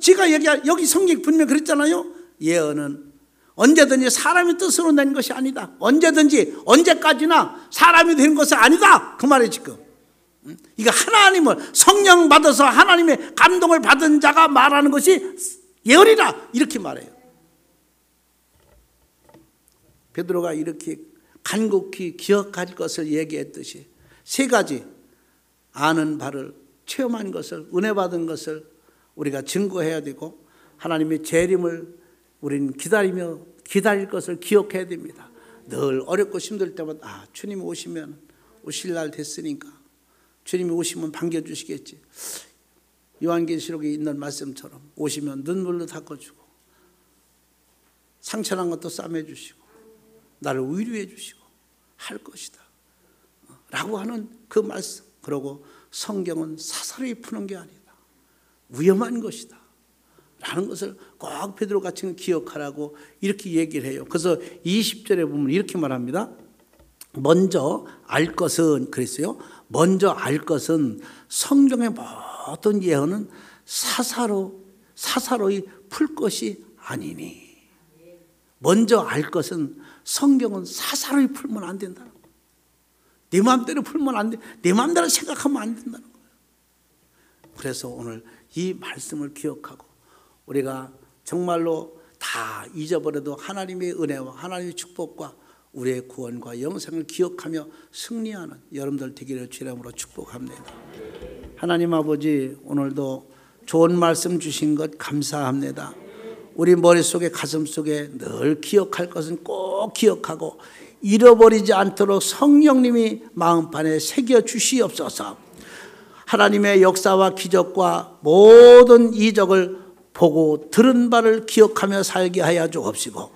제가 여기 성경 분명히 그랬잖아요. 예언은 언제든지 사람의 뜻으로 낸 것이 아니다. 언제든지 언제까지나 사람이 된 것이 아니다. 그 말이 지금. 이거 하나님을 성령 받아서 하나님의 감동을 받은 자가 말하는 것이 예언이다. 이렇게 말해요. 베드로가 이렇게 간곡히 기억할 것을 얘기했듯이 세 가지, 아는 바를, 체험한 것을, 은혜 받은 것을 우리가 증거해야 되고, 하나님의 재림을 우리는 기다릴 것을 기억해야 됩니다. 늘 어렵고 힘들 때마다 주님이 오시면, 오실 날 됐으니까 주님이 오시면 반겨주시겠지. 요한계시록에 있는 말씀처럼 오시면 눈물로 닦아주고 상처난 것도 싸매주시고 나를 위로해 주시고 할 것이다 라고 하는 그 말씀. 그러고 성경은 사사로이 푸는 게 아니다, 위험한 것이다 라는 것을 꼭 베드로같이 기억하라고 이렇게 얘기를 해요. 그래서 20절에 보면 이렇게 말합니다. 먼저 알 것은, 그랬어요. 먼저 알 것은 성경의 모든 예언은 사사로이 풀 것이 아니니. 먼저 알 것은 성경은 사사로이 풀면 안 된다는 거예요. 내 마음대로 풀면 안 돼. 내 마음대로 생각하면 안 된다는 거예요. 그래서 오늘 이 말씀을 기억하고 우리가 정말로 다 잊어버려도 하나님의 은혜와 하나님의 축복과 우리의 구원과 영생을 기억하며 승리하는 여러분들 되기를 주의 이름으로 축복합니다. 하나님 아버지, 오늘도 좋은 말씀 주신 것 감사합니다. 우리 머릿속에 가슴속에 늘 기억할 것은 꼭 기억하고 잃어버리지 않도록 성령님이 마음판에 새겨 주시옵소서. 하나님의 역사와 기적과 모든 이적을 보고 들은 바를 기억하며 살게 하여 주옵시고,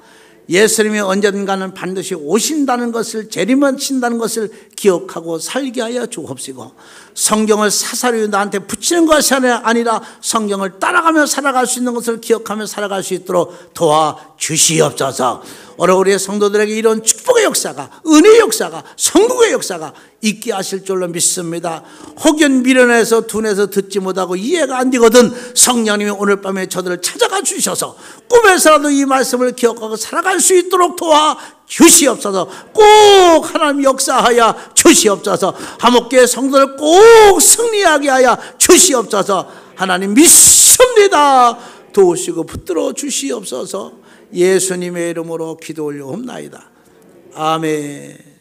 예수님이 언젠가는 반드시 오신다는 것을, 재림하신다는 것을 기억하고 살게 하여 주옵시고, 성경을 사사로이 나한테 붙이는 것이 아니라 성경을 따라가며 살아갈 수 있는 것을 기억하며 살아갈 수 있도록 도와주시옵소서. 오늘 우리의 성도들에게 이런 축복의 역사가, 은혜의 역사가, 성국의 역사가 있게 하실 줄로 믿습니다. 혹연 미련해서 둔해서 듣지 못하고 이해가 안 되거든 성령님이 오늘 밤에 저들을 찾아가 주셔서 꿈에서라도 이 말씀을 기억하고 살아갈 수 있도록 도와주시옵소서. 꼭 하나님 역사하여 주시옵소서. 화목교회 성도들 꼭 승리하게 하여 주시옵소서. 하나님 믿습니다. 도우시고 붙들어 주시옵소서. 예수님의 이름으로 기도 올려옵나이다. 아멘.